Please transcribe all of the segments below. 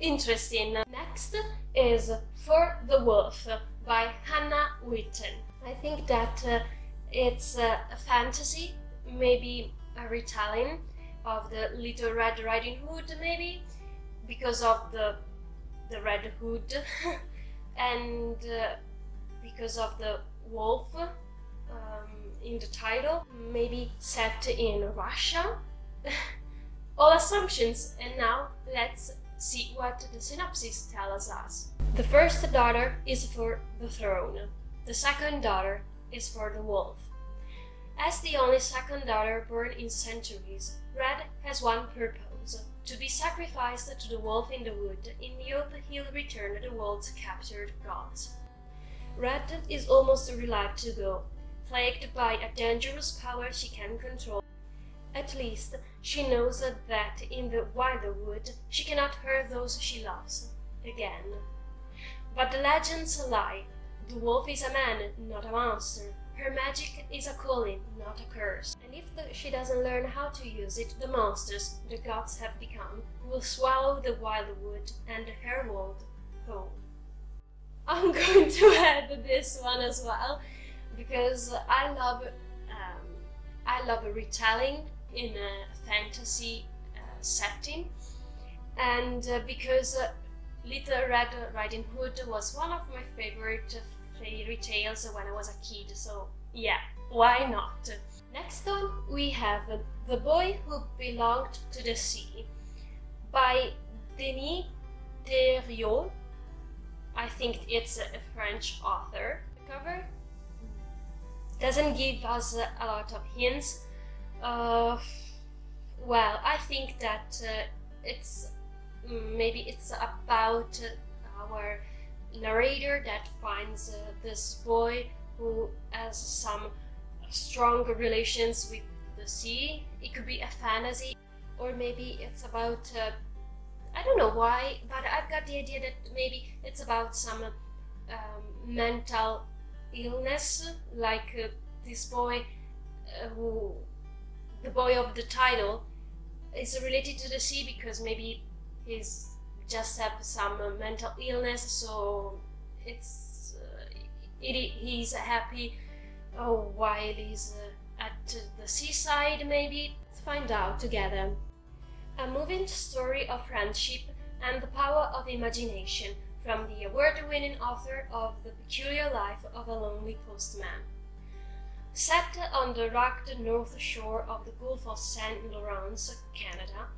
interesting. Next is For the Wolf by Hannah Witten. I think that it's a fantasy, maybe a retelling of the Little Red Riding Hood, maybe because of the red hood and because of the wolf in the title, maybe set in Russia. All assumptions, and now let's see what the synopsis tells us. The first daughter is for the throne. The second daughter is for the wolf. As the only second daughter born in centuries, Red has one purpose: to be sacrificed to the wolf in the wood in the hope he'll return the world's captured gods. Red is almost relieved to go, plagued by a dangerous power she can control. At least she knows that in the wilder wood she cannot hurt those she loves again. But the legends lie. The wolf is a man, not a monster. Her magic is a calling, not a curse. And if she doesn't learn how to use it, the monsters the gods have become will swallow the wild wood and her world whole. I'm going to add this one as well, because I love a retelling in a fantasy setting, and because Little Red Riding Hood was one of my favorite fairy tales when I was a kid, so yeah, why not? Next one we have The Boy Who Belonged to the Sea by Denis Derriot. I think it's a French author. The cover doesn't give us a lot of hints. Well, I think that maybe it's about our narrator that finds this boy who has some strong relations with the sea. It could be a fantasy, or maybe it's about I don't know why, but I've got the idea that maybe it's about some mental illness, like this boy the boy of the title is related to the sea because maybe he's just have some mental illness, so he's happy while he's at the seaside. Maybe let's find out together. A moving story of friendship and the power of imagination from the award-winning author of The Peculiar Life of a Lonely Postman. Set on the rugged north shore of the Gulf of St. Lawrence, Canada,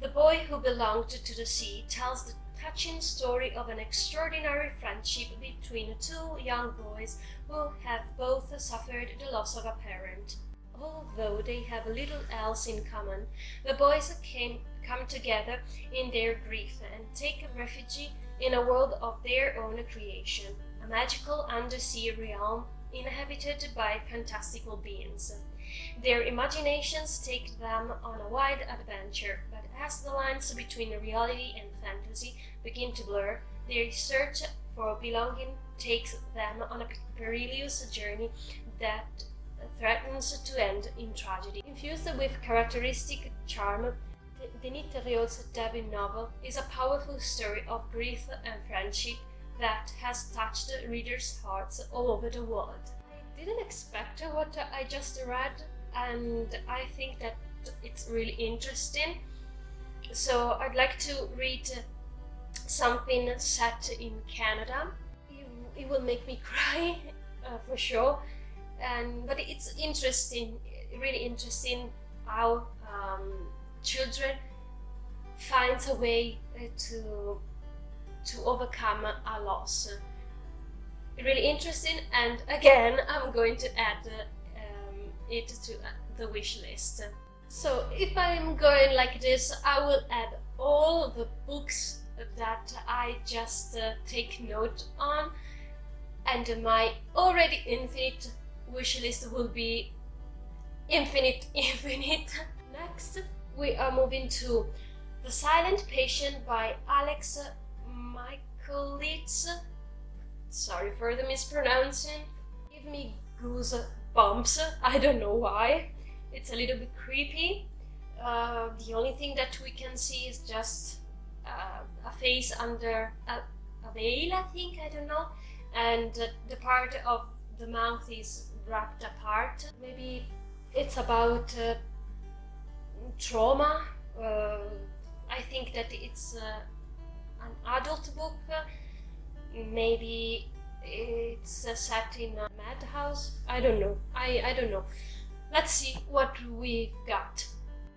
The Boy Who Belonged to the Sea tells the touching story of an extraordinary friendship between two young boys who have both suffered the loss of a parent. Although they have little else in common, the boys come together in their grief and take refuge in a world of their own creation, a magical undersea realm inhabited by fantastical beings. Their imaginations take them on a wild adventure, but as the lines between reality and fantasy begin to blur, their search for belonging takes them on a perilous journey that threatens to end in tragedy. Infused with characteristic charm, Denis Derriot's debut novel is a powerful story of grief and friendship that has touched readers' hearts all over the world. I didn't expect what I just read, and I think that it's really interesting. So I'd like to read something set in Canada. It will make me cry for sure, but it's interesting, really interesting how children find a way to overcome a loss. Really interesting, and again I'm going to add it to the wish list. So if I'm going like this, I will add all the books that I just take note on, and my already infinite wish list will be infinite. Next we are moving to The Silent Patient by Alex Michaelitz. Sorry for the mispronouncing. Give me goosebumps, I don't know why. It's a little bit creepy. The only thing that we can see is just a face under a veil, I think, I don't know, and the part of the mouth is wrapped apart. Maybe it's about trauma. I think that it's an adult book. Maybe it's set in a madhouse. I don't know. I don't know. Let's see what we've got.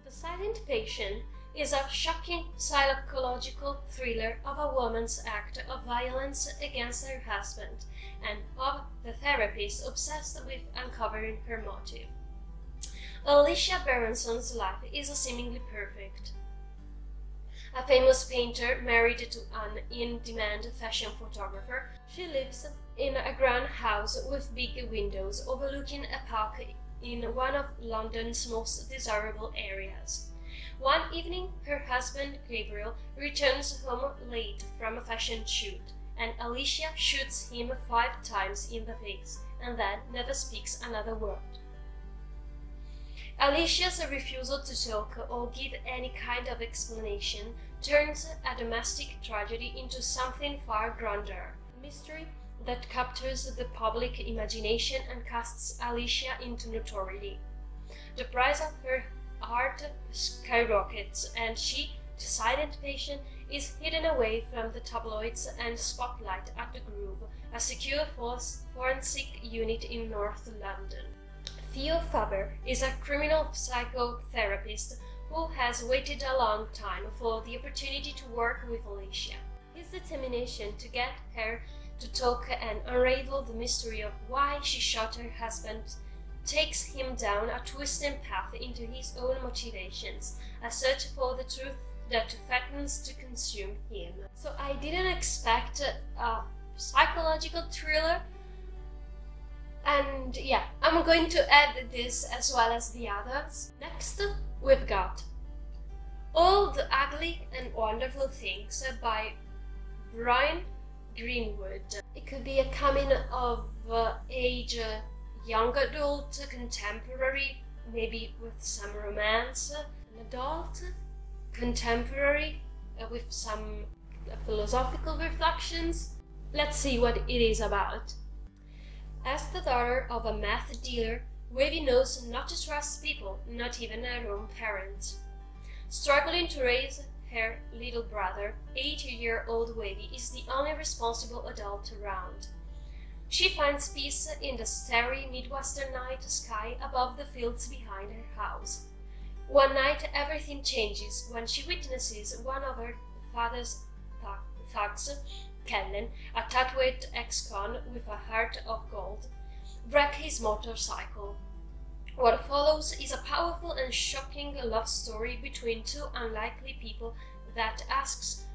The Silent Patient is a shocking psychological thriller of a woman's act of violence against her husband and of the therapist obsessed with uncovering her motive. Alicia Berenson's life is seemingly perfect. A famous painter married to an in-demand fashion photographer, she lives in a grand house with big windows overlooking a park in one of London's most desirable areas. One evening, her husband, Gabriel, returns home late from a fashion shoot, and Alicia shoots him 5 times in the face and then never speaks another word. Alicia's refusal to talk or give any kind of explanation turns a domestic tragedy into something far grander, a mystery that captures the public imagination and casts Alicia into notoriety. The price of her art skyrockets, and she, the Silent Patient, is hidden away from the tabloids and spotlight at the Grove, a secure forensic unit in North London. Theo Faber is a criminal psychotherapist who has waited a long time for the opportunity to work with Alicia. His determination to get her to talk and unravel the mystery of why she shot her husband takes him down a twisting path into his own motivations, a search for the truth that threatens to consume him. So I didn't expect a psychological thriller, and yeah, I'm going to add this as well as the others. Next, we've got All the Ugly and Wonderful Things by Brian Greenwood. It could be a coming of age young adult, contemporary, maybe with some romance, an adult, contemporary, with some philosophical reflections. Let's see what it is about. As the daughter of a meth dealer, Wavy knows not to trust people, not even her own parents. Struggling to raise her little brother, 8-year-old Wavy is the only responsible adult around. She finds peace in the starry Midwestern night sky above the fields behind her house. One night everything changes when she witnesses one of her father's thugs, Kellen, a tattooed ex-con with a heart of gold, wreck his motorcycle. What follows is a powerful and shocking love story between two unlikely people that asks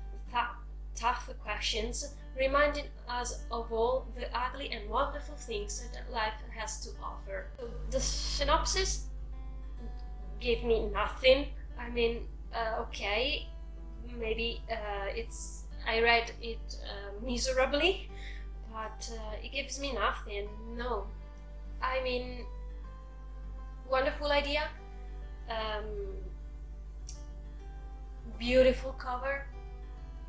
tough questions, reminding us of all the ugly and wonderful things that life has to offer. The synopsis gave me nothing. I mean, okay, maybe I read it miserably, but it gives me nothing. No, I mean, wonderful idea, beautiful cover,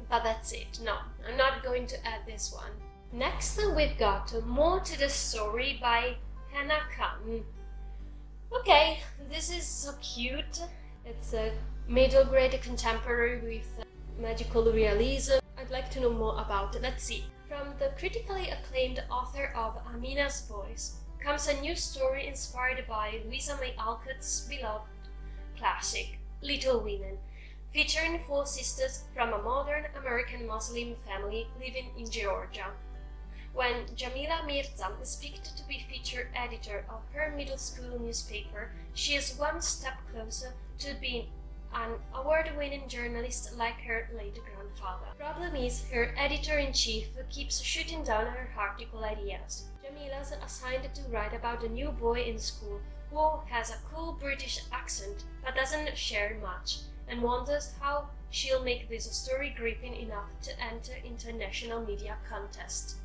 but that's it. No, I'm not going to add this one. Next, we've got More to the Story by Hannah Khan. Okay, this is so cute. It's a middle grade contemporary with magical realism. I'd like to know more about it. Let's see. From the critically acclaimed author of Amina's Voice comes a new story inspired by Louisa May Alcott's beloved classic, Little Women, featuring 4 sisters from a modern American Muslim family living in Georgia. When Jamila Mirza is picked to be featured editor of her middle school newspaper, she is one step closer to being an award-winning journalist like her late grandfather. Problem is, her editor-in-chief keeps shooting down her article ideas. Jamila's assigned to write about a new boy in school who has a cool British accent but doesn't share much, and wonders how she'll make this story gripping enough to enter international media contest.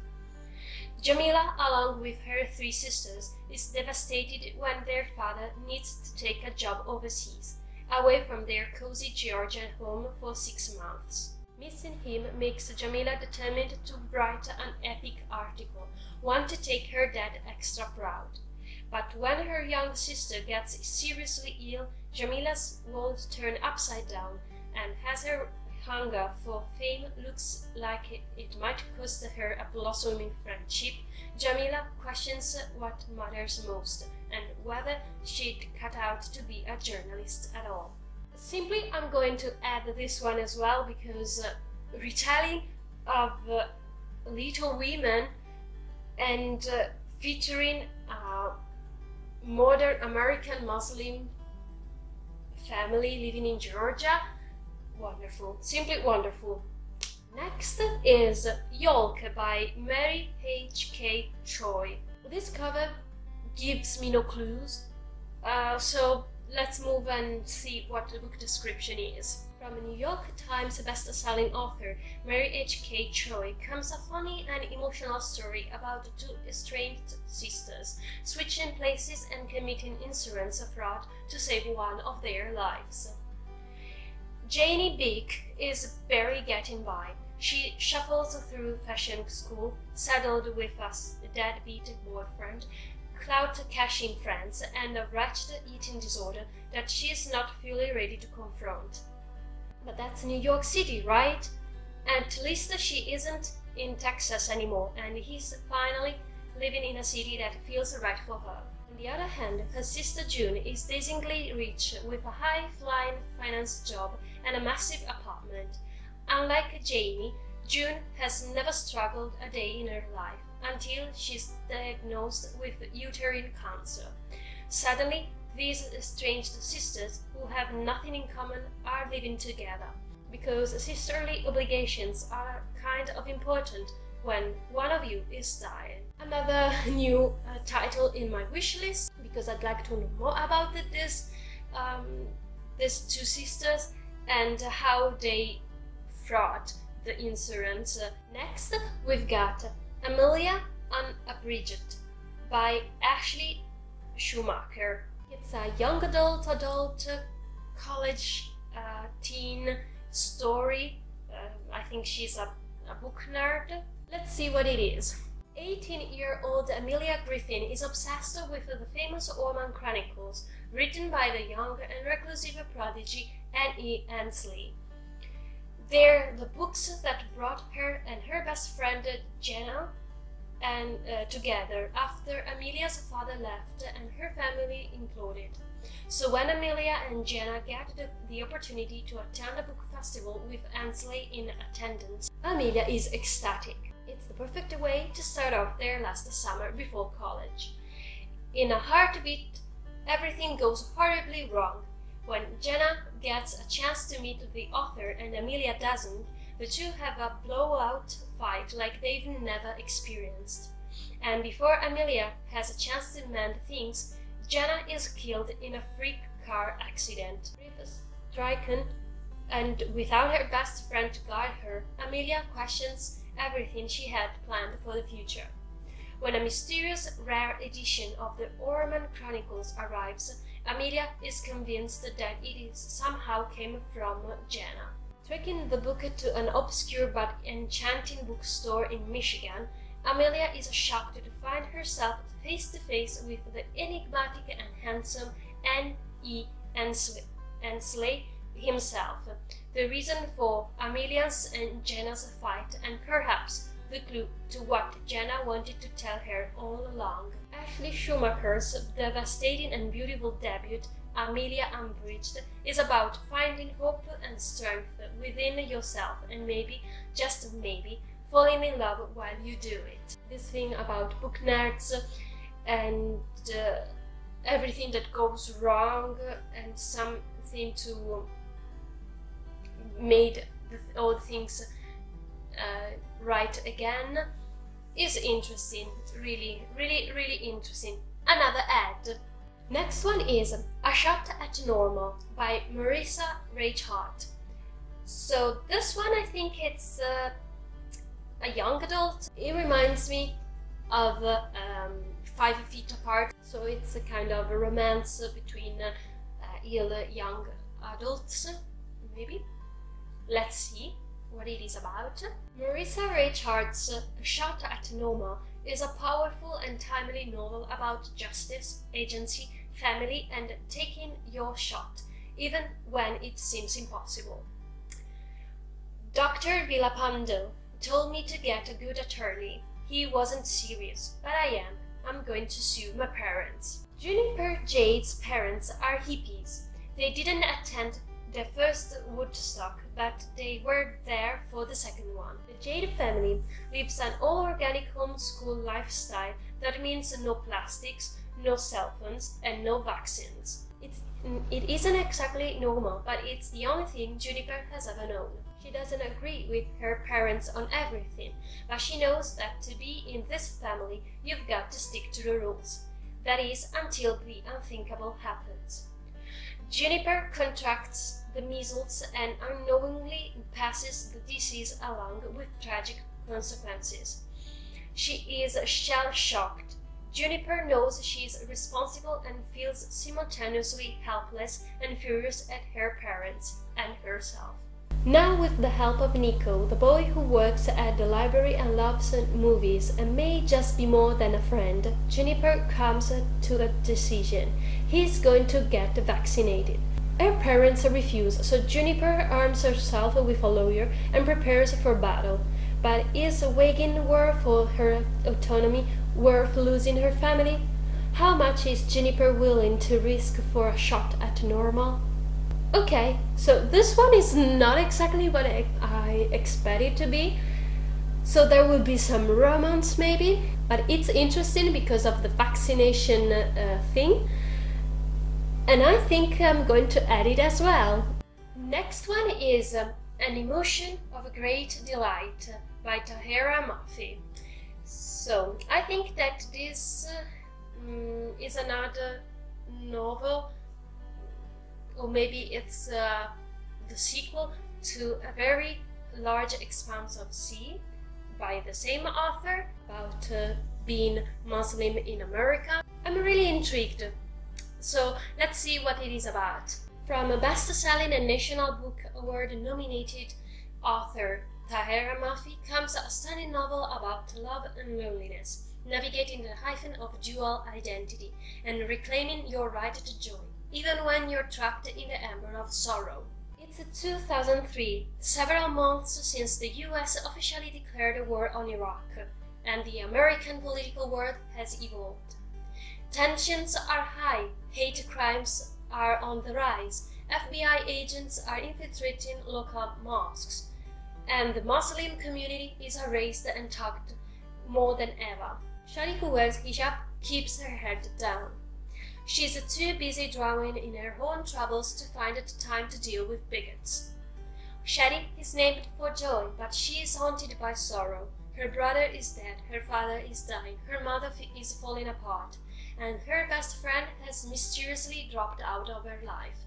Jamila, along with her 3 sisters, is devastated when their father needs to take a job overseas, away from their cozy Georgian home for 6 months. Missing him makes Jamila determined to write an epic article, one to take her dad extra proud. But when her young sister gets seriously ill, Jamila's world turns upside down, and as her hunger for fame looks like it might cost her a blossoming friendship, Jamila questions what matters most and whether she'd cut out to be a journalist at all. Simply, I'm going to add this one as well because retelling of Little Women and featuring a modern American Muslim family living in Georgia, wonderful, simply wonderful. Next is Yolk by Mary H.K. Choi. This cover gives me no clues, so let's move and see what the book description is. From a New York Times best-selling author Mary H.K. Choi comes a funny and emotional story about two estranged sisters switching places and committing insurance fraud to save one of their lives. Janie Beak is barely getting by. She shuffles through fashion school, saddled with a deadbeat boyfriend, clout-cashing friends, and a wretched eating disorder that she is not fully ready to confront. But that's New York City, right? At least she isn't in Texas anymore, and he's finally living in a city that feels right for her. On the other hand, her sister June is dazingly rich with a high-flying finance job and a massive apartment. Unlike Jamie, June has never struggled a day in her life until she's diagnosed with uterine cancer. Suddenly, these estranged sisters who have nothing in common are living together, because sisterly obligations are kind of important when one of you is dying. Another new title in my wish list, because I'd like to know more about these two sisters and how they fraud the insurance. Next, we've got Amelia Unabridged by Ashley Schumacher. It's a young adult, college, teen story. I think she's a book nerd. Let's see what it is. 18-year-old Amelia Griffin is obsessed with the famous Orman Chronicles, written by the young and reclusive prodigy Anne Annesley. They're the books that brought her and her best friend Jenna together after Amelia's father left and her family imploded. So when Amelia and Jenna get the opportunity to attend a book festival with Annesley in attendance, Amelia is ecstatic. It's the perfect way to start off their last summer before college. In a heartbeat, everything goes horribly wrong. When Jenna gets a chance to meet the author and Amelia doesn't, the two have a blowout fight like they've never experienced. And before Amelia has a chance to mend things, Jenna is killed in a freak car accident. Stricken, and without her best friend to guide her, Amelia questions everything she had planned for the future. When a mysterious rare edition of the Orman Chronicles arrives, Amelia is convinced that it somehow came from Jenna. Taking the book to an obscure but enchanting bookstore in Michigan, Amelia is shocked to find herself face to face with the enigmatic and handsome N.E. Annesley himself, the reason for Amelia's and Jenna's fight, and perhaps the clue to what Jenna wanted to tell her all along. Ashley Schumacher's devastating and beautiful debut, Amelia Unabridged, is about finding hope and strength within yourself and maybe, just maybe, falling in love while you do it. This thing about book nerds and everything that goes wrong and something to made all the things right again is interesting. Really interesting. Another ad. Next one is A Shot at Normal by Marissa Reinhardt. So this one, I think it's a young adult. It reminds me of 5 Feet Apart, so it's a kind of a romance between young adults, maybe. Let's see. what it is about? Marissa Richards' Shot at Norma is a powerful and timely novel about justice, agency, family, and taking your shot, even when it seems impossible. Dr. Villapando told me to get a good attorney. He wasn't serious, but I am. I'm going to sue my parents. Juniper Jade's parents are hippies. They didn't attend the first Woodstock, but they were there for the second one. The Jade family lives an all-organic homeschool lifestyle that means no plastics, no cell phones, and no vaccines. It isn't exactly normal, but it's the only thing Juniper has ever known. She doesn't agree with her parents on everything, but she knows that to be in this family, you've got to stick to the rules. That is, until the unthinkable happens. Juniper contracts the measles and unknowingly passes the disease along with tragic consequences. She is shell-shocked. Juniper knows she is responsible and feels simultaneously helpless and furious at her parents and herself. Now, with the help of Nico, the boy who works at the library and loves movies and may just be more than a friend, Juniper comes to a decision. He's going to get vaccinated. Her parents refuse, so Juniper arms herself with a lawyer and prepares for battle. But is waging war for her autonomy worth losing her family? How much is Juniper willing to risk for a shot at normal? Okay, so this one is not exactly what I expected it to be. So there will be some romance maybe, but it's interesting because of the vaccination thing. And I think I'm going to add it as well. Next one is An Emotion of Great Delight by Tahereh Mafi. So I think that this is another novel, or maybe it's the sequel to A Very Large Expanse of Sea by the same author, about being Muslim in America. I'm really intrigued, so let's see what it is about. From a best-selling and National Book Award nominated author Tahereh Mafi comes a stunning novel about love and loneliness, navigating the hyphen of dual identity and reclaiming your right to joy, even when you're trapped in the ember of sorrow. It's 2003, several months since the US officially declared war on Iraq, and the American political world has evolved. Tensions are high, hate crimes are on the rise, FBI agents are infiltrating local mosques, and the Muslim community is harassed and talked more than ever. Shadi, who wears hijab, keeps her head down. She's too busy drowning in her own troubles to find the time to deal with bigots. Shadi is named for joy, but she is haunted by sorrow. Her brother is dead, her father is dying, her mother is falling apart, and her best friend has mysteriously dropped out of her life.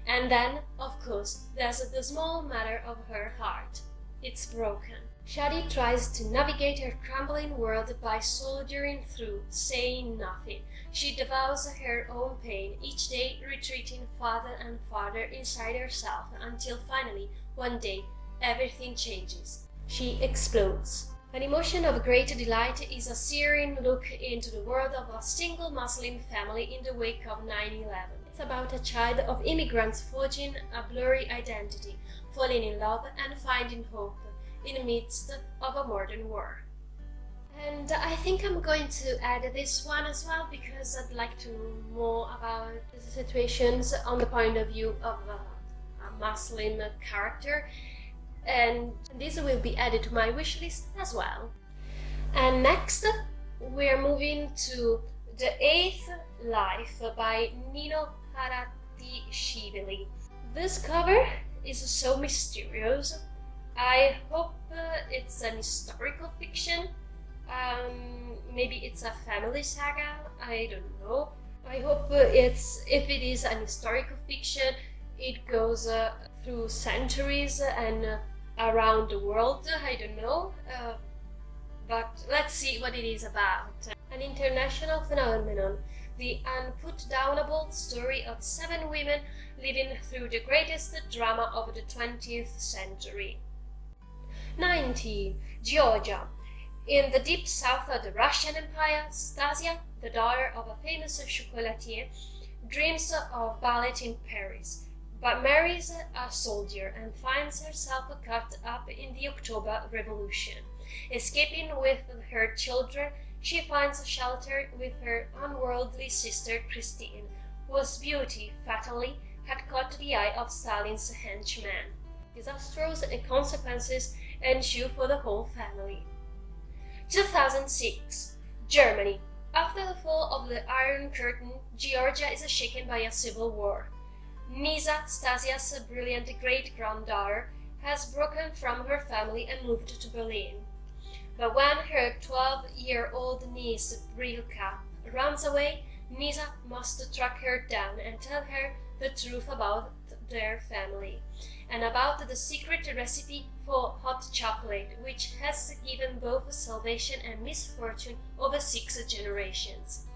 And then, of course, there's the small matter of her heart. It's broken. Shadi tries to navigate her crumbling world by soldiering through, saying nothing. She devours her own pain, each day retreating farther and farther inside herself, until finally, one day, everything changes. She explodes. An Emotion of Great Delight is a searing look into the world of a single Muslim family in the wake of 9/11. It's about a child of immigrants forging a blurry identity, falling in love and finding hope in the midst of a modern war. And I think I'm going to add this one as well because I'd like to know more about the situations on the point of view of a Muslim character, and this will be added to my wishlist as well. And next we're moving to The Eighth Life by Nino Haratiishvili. This cover is so mysterious. I hope it's an historical fiction. Maybe it's a family saga, I don't know. I hope if it is an historical fiction, it goes through centuries and around the world, I don't know. But let's see what it is about. An international phenomenon, the unputdownable story of 7 women living through the greatest drama of the 20th century. 19. Georgia. In the deep south of the Russian Empire, Stasia, the daughter of a famous chocolatier, dreams of ballet in Paris, but marries a soldier and finds herself caught up in the October Revolution. Escaping with her children, she finds shelter with her unworldly sister Christine, whose beauty fatally had caught the eye of Stalin's henchman. Disastrous consequences ensue for the whole family. 2006. Germany. After the fall of the Iron Curtain, Georgia is shaken by a civil war. Nisa, Stasia's brilliant great-granddaughter, has broken from her family and moved to Berlin. But when her 12-year-old niece, Brilka, runs away, Nisa must track her down and tell her the truth about their family, and about the secret recipe for hot chocolate, which has given both salvation and misfortune over 6 generations.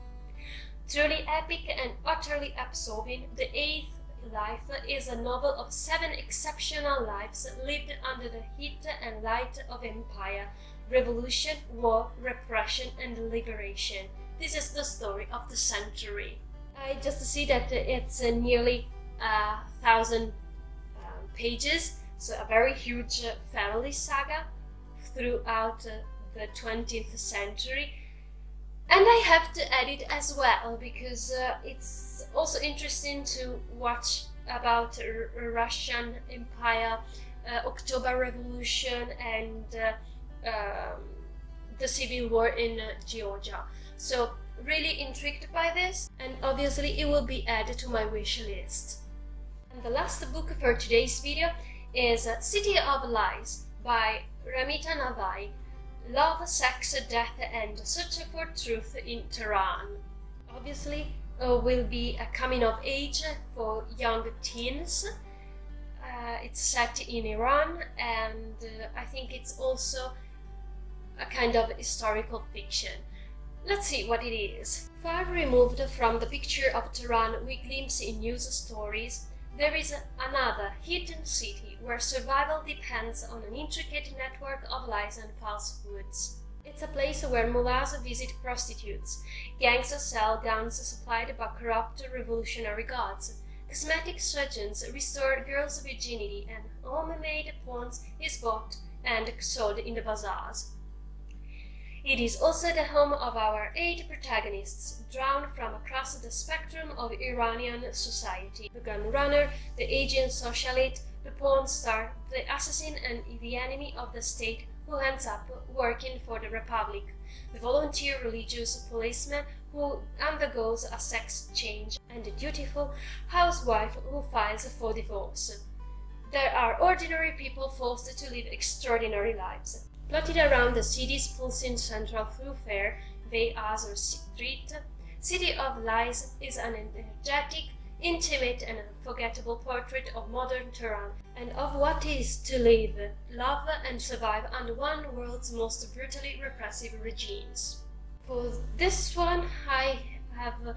Truly epic and utterly absorbing, The Eighth Life is a novel of 7 exceptional lives lived under the heat and light of empire, revolution, war, repression, and liberation. This is the story of the century. I just see that it's nearly 1,000 pages, so a very huge family saga throughout the 20th century. And I have to add it as well, because it's also interesting to watch about Russian Empire, October Revolution, and the civil war in Georgia. So really intrigued by this, and obviously it will be added to my wish list. And the last book for today's video is City of Lies by Ramita Navai. Love, Sex, Death and Search for Truth in Tehran. Obviously will be a coming of age for young teens. It's set in Iran, and I think it's also a kind of historical fiction. Let's see what it is. Far removed from the picture of Tehran we glimpse in news stories, there is another hidden city where survival depends on an intricate network of lies and falsehoods. It's a place where mullahs visit prostitutes, gangs sell guns supplied by corrupt revolutionary gods, cosmetic surgeons restore girls' virginity, and homemade porn is bought and sold in the bazaars. It is also the home of our 8 protagonists, drawn from across the spectrum of Iranian society: the gun runner, the aging socialite, the porn star, the assassin and the enemy of the state who ends up working for the Republic, the volunteer religious policeman who undergoes a sex change, and the dutiful housewife who files for divorce. There are ordinary people forced to live extraordinary lives. Plotted around the city's pulsing central thoroughfare, Bey Azor Street, City of Lies is an energetic, intimate and unforgettable portrait of modern Tehran and of what it is to live, love and survive under one of the world's most brutally repressive regimes. For this one I have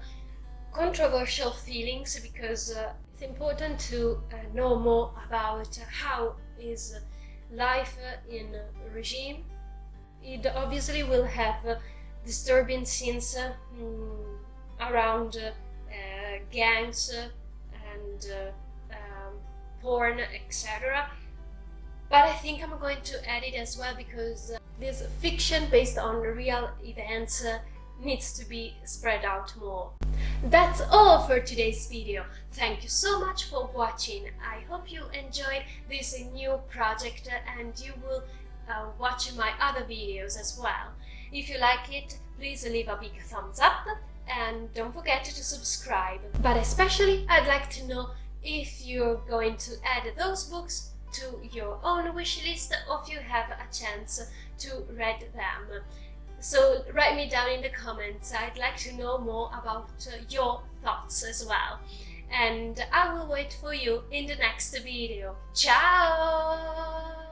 controversial feelings, because it's important to know more about how is life in a regime. It obviously will have disturbing scenes around gangs and porn, etc. But I think I'm going to add it as well, because this fiction based on real events needs to be spread out more. That's all for today's video. Thank you so much for watching. I hope you enjoyed this new project and you will watch my other videos as well. If you like it, please leave a big thumbs up and don't forget to subscribe. But especially I'd like to know if you're going to add those books to your own wish list, or if you have a chance to read them. So write me down in the comments. I'd like to know more about your thoughts as well. And I will wait for you in the next video. Ciao!